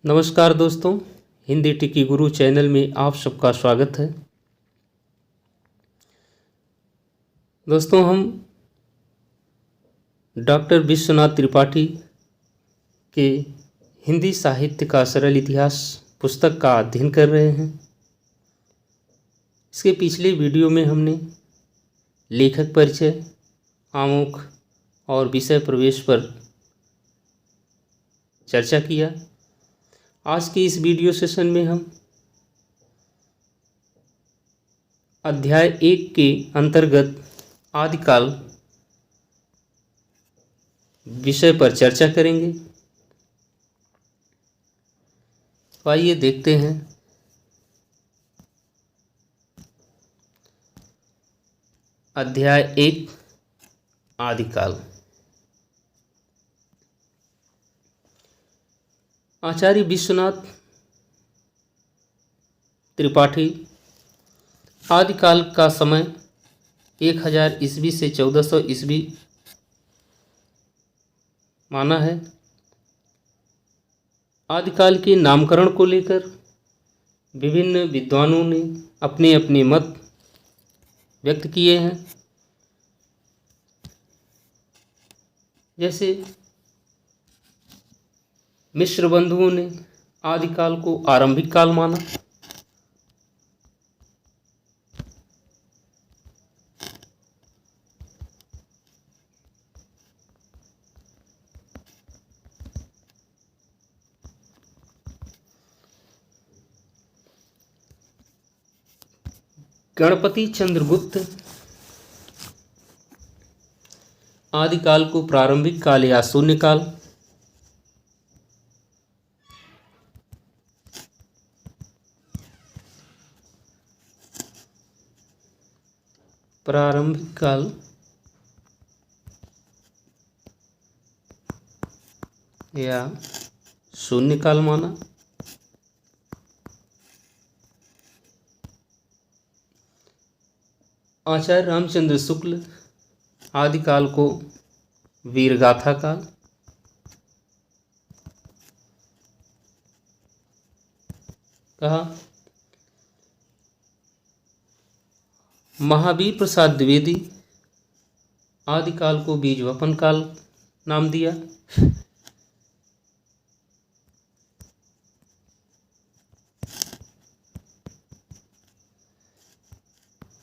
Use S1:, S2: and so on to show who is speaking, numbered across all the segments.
S1: नमस्कार दोस्तों, हिंदी टिकी गुरु चैनल में आप सबका स्वागत है। दोस्तों, हम डॉक्टर विश्वनाथ त्रिपाठी के हिंदी साहित्य का सरल इतिहास पुस्तक का अध्ययन कर रहे हैं। इसके पिछले वीडियो में हमने लेखक परिचय, आमुख और विषय प्रवेश पर चर्चा किया। आज के इस वीडियो सेशन में हम अध्याय 1 के अंतर्गत आदिकाल विषय पर चर्चा करेंगे। तो आइए देखते हैं। अध्याय 1 आदिकाल। आचार्य विश्वनाथ त्रिपाठी आदिकाल का समय 1000 ईस्वी से 1400 ईस्वी माना है। आदिकाल के नामकरण को लेकर विभिन्न विद्वानों ने अपने अपने मत व्यक्त किए हैं। जैसे मिश्र बंधुओं ने आदिकाल को आरंभिक काल माना। गणपति चंद्रगुप्त आदिकाल को प्रारंभिक काल या शून्यकाल, प्रारंभिक काल या शून्यकाल माना। आचार्य रामचंद्र शुक्ल आदिकाल को वीरगाथा काल, कहा। महावीर प्रसाद द्विवेदी आदिकाल को बीजवपन काल नाम दिया।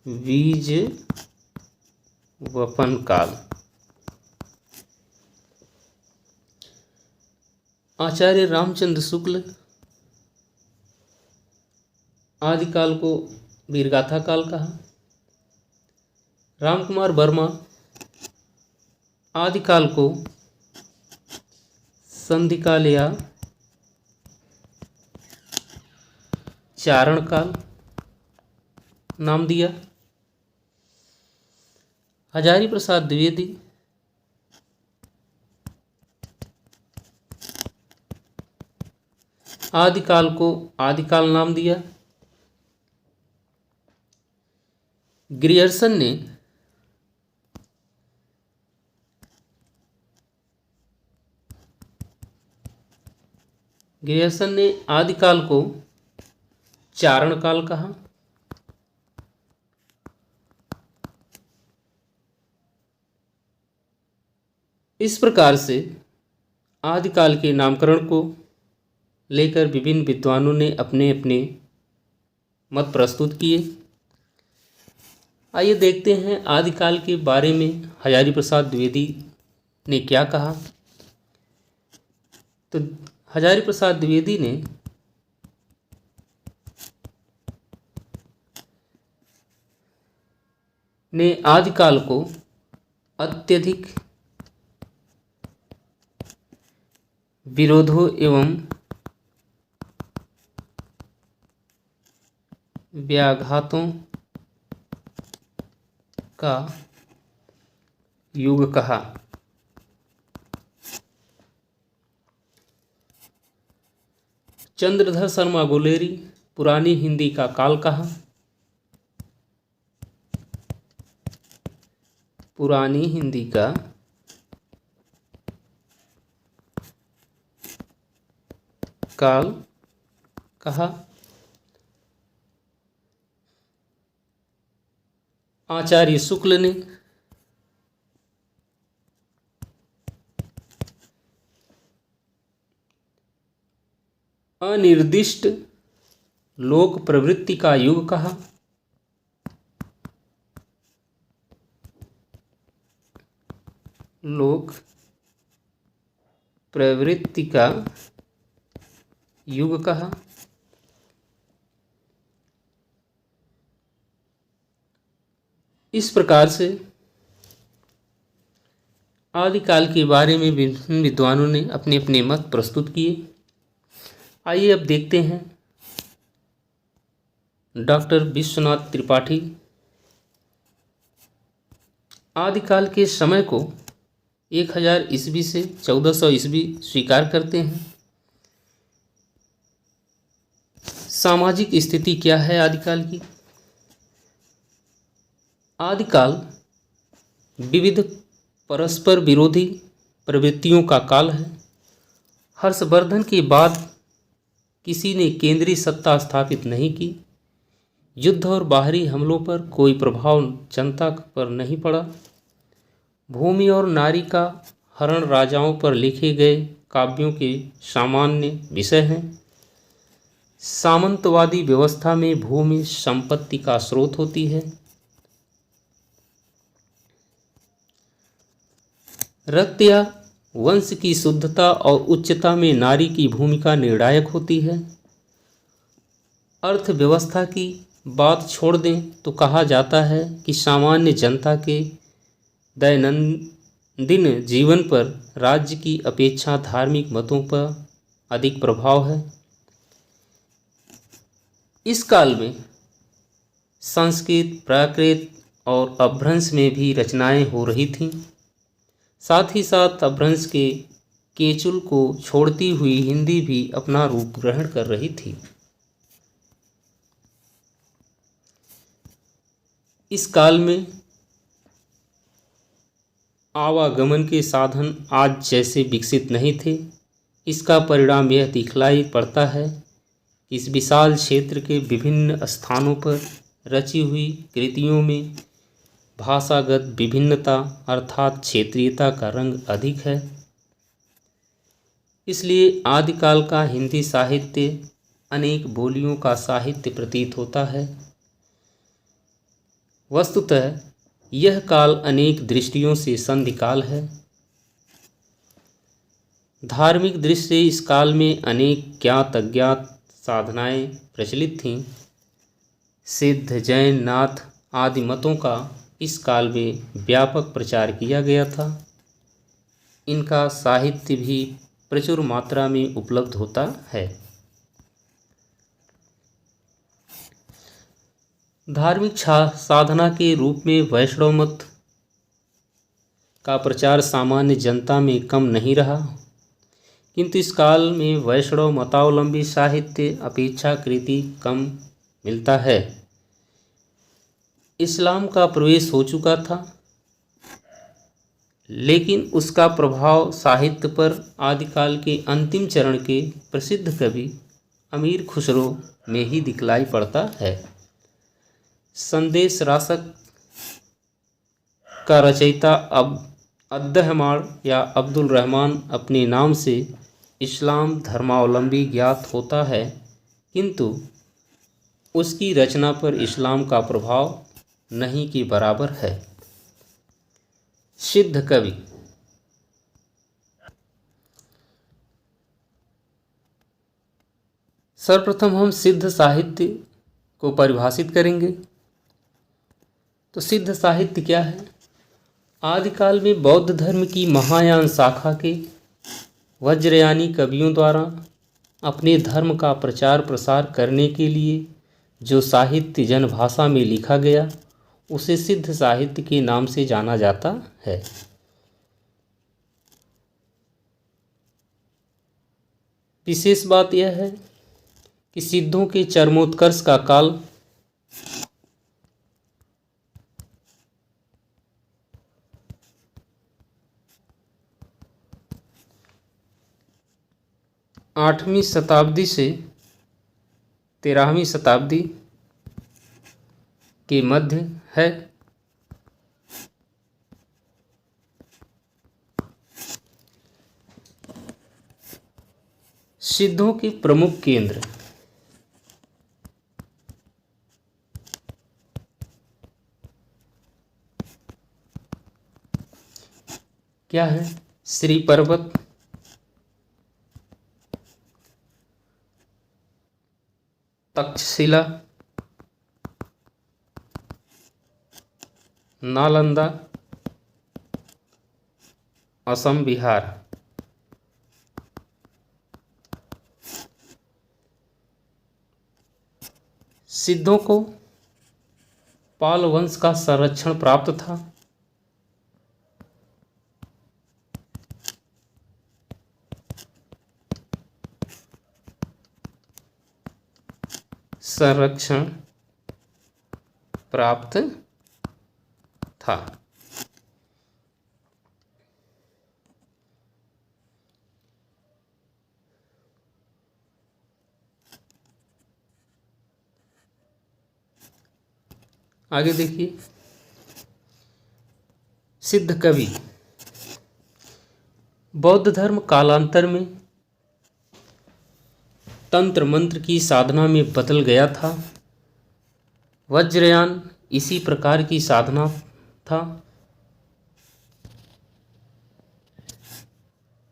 S1: बीज वपन काल। आचार्य रामचंद्र शुक्ल आदिकाल को वीरगाथा काल कहा। रामकुमार वर्मा आदिकाल को संधिकाल या चारण काल नाम दिया। हजारी प्रसाद द्विवेदी आदिकाल को आदिकाल नाम दिया। ग्रियर्सन ने आदिकाल को चारण काल कहा। इस प्रकार से आदिकाल के नामकरण को लेकर विभिन्न विद्वानों ने अपने अपने मत प्रस्तुत किए। आइए देखते हैं आदिकाल के बारे में हजारी प्रसाद द्विवेदी ने क्या कहा। तो हजारी प्रसाद द्विवेदी ने आदिकाल को अत्यधिक विरोधों एवं व्याघातों का युग कहा। चंद्रधर शर्मा गुलेरी पुरानी हिंदी का काल कहा। पुरानी हिंदी का काल कहा। आचार्य शुक्ल ने अनिर्दिष्ट लोक प्रवृत्ति का युग कहा। लोक प्रवृत्ति का युग कहा। इस प्रकार से आदिकाल के बारे में विभिन्न विद्वानों ने अपने अपने मत प्रस्तुत किए। आइए अब देखते हैं डॉक्टर विश्वनाथ त्रिपाठी आदिकाल के समय को 1000 ईस्वी से 1400 ईस्वी स्वीकार करते हैं। सामाजिक स्थिति क्या है आदिकाल की? आदिकाल विविध परस्पर विरोधी प्रवृत्तियों का काल है। हर्षवर्धन के बाद किसी ने केंद्रीय सत्ता स्थापित नहीं की। युद्ध और बाहरी हमलों पर कोई प्रभाव जनता पर नहीं पड़ा। भूमि और नारी का हरण राजाओं पर लिखे गए काव्यों के सामान्य विषय हैं। सामंतवादी व्यवस्था में भूमि संपत्ति का स्रोत होती है। रक्त या वंश की शुद्धता और उच्चता में नारी की भूमिका निर्णायक होती है। अर्थव्यवस्था की बात छोड़ दें तो कहा जाता है कि सामान्य जनता के दैनंदिन जीवन पर राज्य की अपेक्षा धार्मिक मतों पर अधिक प्रभाव है। इस काल में संस्कृत, प्राकृत और अपभ्रंश में भी रचनाएं हो रही थीं। साथ ही साथ अपभ्रंश के केचुल को छोड़ती हुई हिंदी भी अपना रूप ग्रहण कर रही थी। इस काल में आवागमन के साधन आज जैसे विकसित नहीं थे। इसका परिणाम यह दिखलाई पड़ता है कि इस विशाल क्षेत्र के विभिन्न स्थानों पर रची हुई कृतियों में भाषागत विभिन्नता अर्थात क्षेत्रीयता का रंग अधिक है। इसलिए आदिकाल का हिंदी साहित्य अनेक बोलियों का साहित्य प्रतीत होता है। वस्तुतः यह काल अनेक दृष्टियों से संधिकाल है। धार्मिक दृष्टि से इस काल में अनेक ज्ञात अज्ञात साधनाएं प्रचलित थीं। सिद्ध, जैन, नाथ आदि मतों का इस काल में व्यापक प्रचार किया गया था। इनका साहित्य भी प्रचुर मात्रा में उपलब्ध होता है। धार्मिक साधना के रूप में वैष्णव मत का प्रचार सामान्य जनता में कम नहीं रहा, किंतु इस काल में वैष्णव मतावलंबी साहित्य अपेक्षाकृत कम मिलता है। इस्लाम का प्रवेश हो चुका था, लेकिन उसका प्रभाव साहित्य पर आदिकाल के अंतिम चरण के प्रसिद्ध कवि अमीर खुसरो में ही दिखलाई पड़ता है। संदेश रासक का रचयिता अब्दुर्रहमान या अब्दुल रहमान अपने नाम से इस्लाम धर्मावलंबी ज्ञात होता है, किंतु उसकी रचना पर इस्लाम का प्रभाव नहीं के बराबर है। सिद्ध कवि सर्वप्रथम हम सिद्ध साहित्य को परिभाषित करेंगे। तो सिद्ध साहित्य क्या है? आदिकाल में बौद्ध धर्म की महायान शाखा के वज्रयानी कवियों द्वारा अपने धर्म का प्रचार प्रसार करने के लिए जो साहित्य जनभाषा में लिखा गया उसे सिद्ध साहित्य के नाम से जाना जाता है। विशेष बात यह है कि सिद्धों के चरमोत्कर्ष का काल 8वीं शताब्दी से 13वीं शताब्दी के मध्य है। सिद्धों के प्रमुख केंद्र क्या है? श्री पर्वत, तक्षशिला, नालंदा, असम, बिहार। सिद्धों को पाल वंश का संरक्षण प्राप्त था। संरक्षण प्राप्त था। आगे देखिए, सिद्ध कवि। बौद्ध धर्म कालांतर में तंत्र मंत्र की साधना में बदल गया था। वज्रयान इसी प्रकार की साधना था।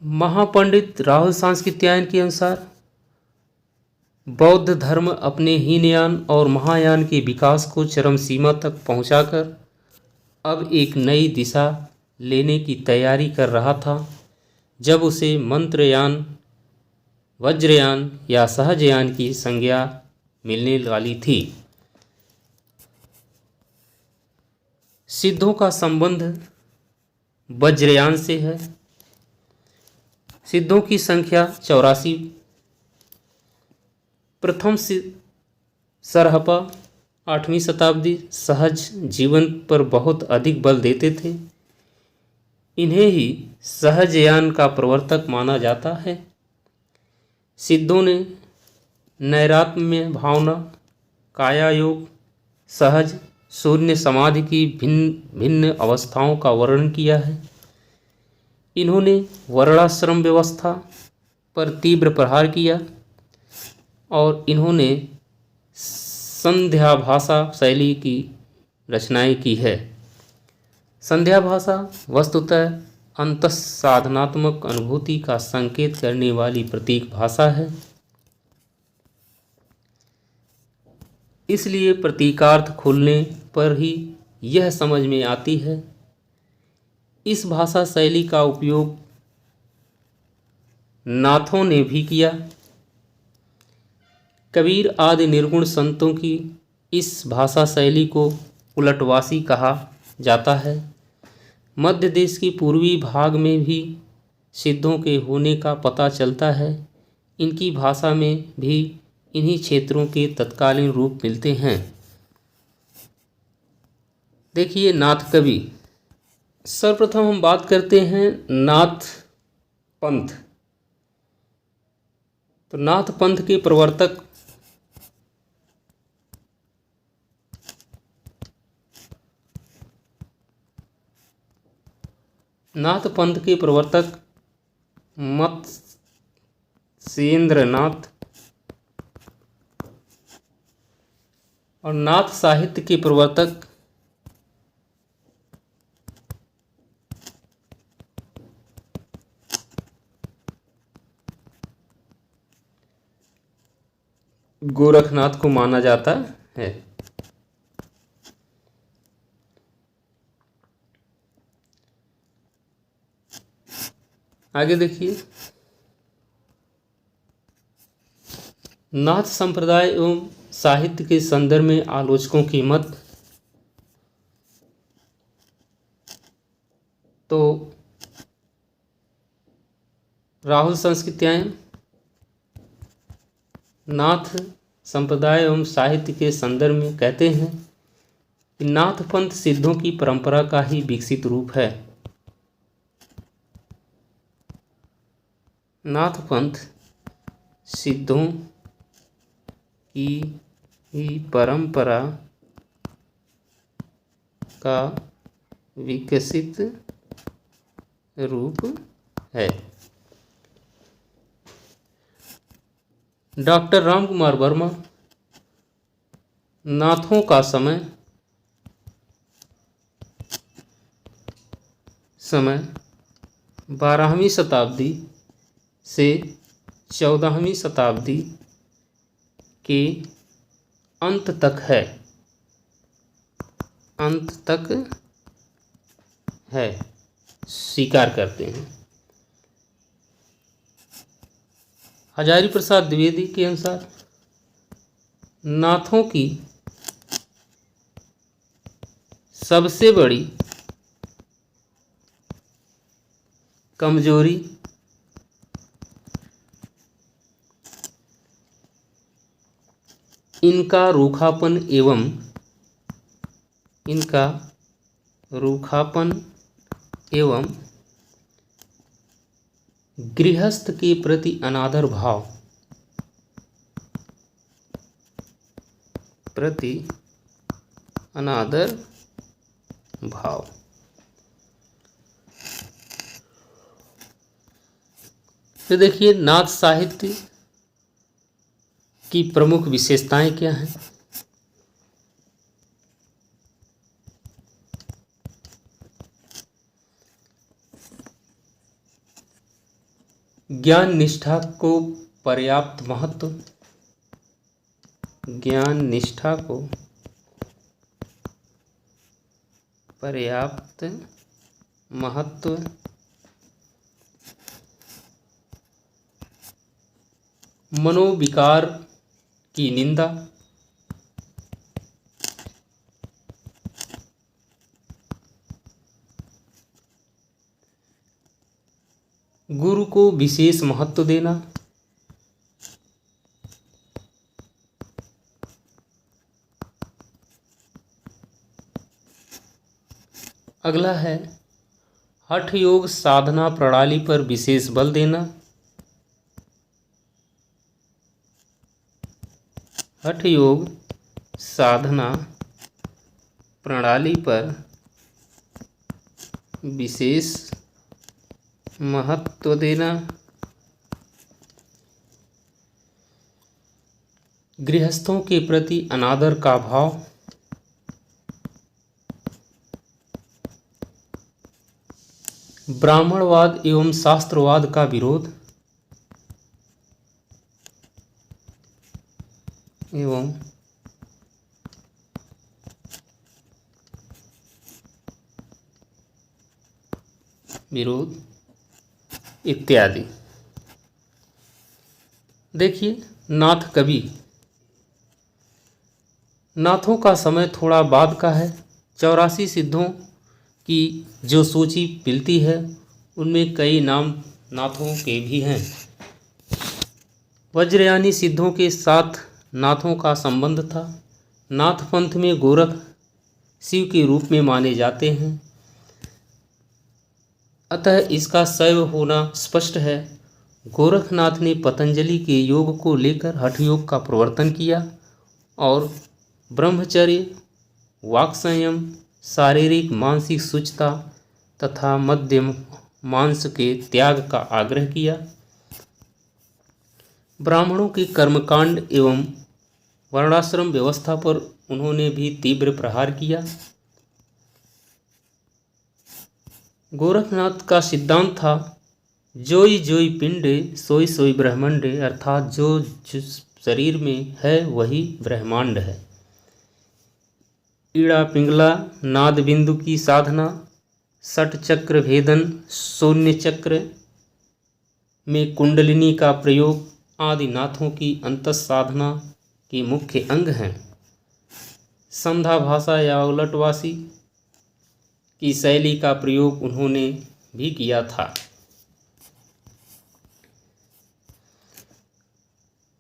S1: महापंडित राहुल सांस्कृत्यायन के अनुसार बौद्ध धर्म अपने हीनयान और महायान के विकास को चरम सीमा तक पहुंचाकर अब एक नई दिशा लेने की तैयारी कर रहा था, जब उसे मंत्रयान, वज्रयान या सहजयान की संज्ञा मिलने वाली थी। सिद्धों का संबंध वज्रयान से है। सिद्धों की संख्या 84। प्रथम सरहपा 8वीं शताब्दी सहज जीवन पर बहुत अधिक बल देते थे। इन्हें ही सहजयान का प्रवर्तक माना जाता है। सिद्धों ने नैरात्म्य भावना, काया योग, सहज शून्य समाधि की भिन्न भिन्न अवस्थाओं का वर्णन किया है। इन्होंने वर्णाश्रम व्यवस्था पर तीव्र प्रहार किया और इन्होंने संध्या भाषा शैली की रचनाएं की है। संध्या भाषा वस्तुतः अंतःसाधनात्मक अनुभूति का संकेत करने वाली प्रतीक भाषा है। इसलिए प्रतीकार्थ खोलने पर ही यह समझ में आती है। इस भाषा शैली का उपयोग नाथों ने भी किया। कबीर आदि निर्गुण संतों की इस भाषा शैली को उलटवासी कहा जाता है। मध्य देश की पूर्वी भाग में भी सिद्धों के होने का पता चलता है। इनकी भाषा में भी इन्हीं क्षेत्रों के तत्कालीन रूप मिलते हैं। देखिए, नाथ कवि। सर्वप्रथम हम बात करते हैं नाथ पंथ। तो नाथ पंथ के प्रवर्तक मत्स्येंद्र नाथ और नाथ साहित्य के प्रवर्तक गोरखनाथ को माना जाता है। आगे देखिए, नाथ संप्रदाय एवं साहित्य के संदर्भ में आलोचकों की मत। तो राहुल सांस्कृत्यायन नाथ संप्रदाय एवं साहित्य के संदर्भ में कहते हैं कि नाथ पंथ सिद्धों की परंपरा का ही विकसित रूप है। नाथ पंथ सिद्धों की ही परंपरा का विकसित रूप है। डॉक्टर रामकुमार वर्मा, नाथों का समय 12वीं शताब्दी से 14वीं शताब्दी के अंत तक है, स्वीकार करते हैं। हजारी प्रसाद द्विवेदी के अनुसार नाथों की सबसे बड़ी कमजोरी इनका रूखापन एवं गृहस्थ के प्रति अनादर भाव। तो देखिए, नाथ साहित्य की प्रमुख विशेषताएं क्या हैं। ज्ञान निष्ठा को पर्याप्त महत्व, मनोविकार की निंदा, गुरु को विशेष महत्व देना, अगला है हठ योग साधना प्रणाली पर विशेष बल देना। हठ योग साधना प्रणाली पर विशेष महत्व देना। गृहस्थों के प्रति अनादर का भाव, ब्राह्मणवाद एवं शास्त्रवाद का विरोध एवं इत्यादि। देखिए, नाथ कवि, नाथों का समय थोड़ा बाद का है। 84 सिद्धों की जो सूची मिलती है उनमें कई नाम नाथों के भी हैं। वज्रयानी सिद्धों के साथ नाथों का संबंध था। नाथ पंथ में गोरख शिव के रूप में माने जाते हैं, अतः इसका शैव होना स्पष्ट है। गोरखनाथ ने पतंजलि के योग को लेकर हठ योग का प्रवर्तन किया और ब्रह्मचर्य, वाक् संयम, शारीरिक मानसिक शुचिता तथा मध्यम मांस के त्याग का आग्रह किया। ब्राह्मणों के कर्मकांड एवं वर्णाश्रम व्यवस्था पर उन्होंने भी तीव्र प्रहार किया। गोरखनाथ का सिद्धांत था जोई जोई पिंडे सोई सोई ब्रह्मांडे, अर्थात जो शरीर में है वही ब्रह्मांड है। ईड़ा पिंगला नाद बिंदु की साधना, षट चक्र भेदन, शून्य चक्र में कुंडलिनी का प्रयोग आदि नाथों की अंतस साधना के मुख्य अंग हैं। संधा भाषा या उलटवासी की शैली का प्रयोग उन्होंने भी किया था।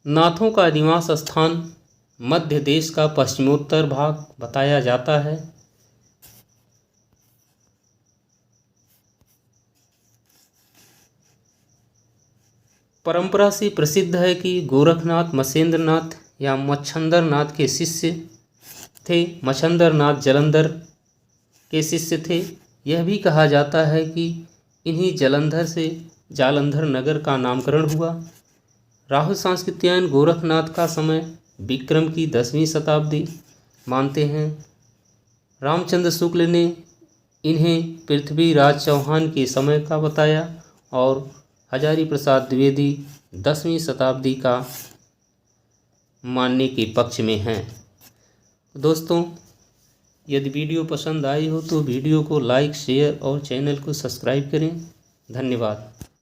S1: नाथों का निवास स्थान मध्य देश का पश्चिमोत्तर भाग बताया जाता है। परंपरा से प्रसिद्ध है कि गोरखनाथ मत्स्येंद्रनाथ या मच्छंदरनाथ के शिष्य थे। मच्छंदरनाथ जालंधर के शिष्य थे। यह भी कहा जाता है कि इन्हीं जालंधर से जालंधर नगर का नामकरण हुआ। राहुल सांस्कृत्यायन गोरखनाथ का समय विक्रम की 10वीं शताब्दी मानते हैं। रामचंद्र शुक्ल ने इन्हें पृथ्वीराज चौहान के समय का बताया और हजारी प्रसाद द्विवेदी 10वीं शताब्दी का मानने के पक्ष में हैं। दोस्तों, यदि वीडियो पसंद आई हो तो वीडियो को लाइक, शेयर और चैनल को सब्सक्राइब करें। धन्यवाद।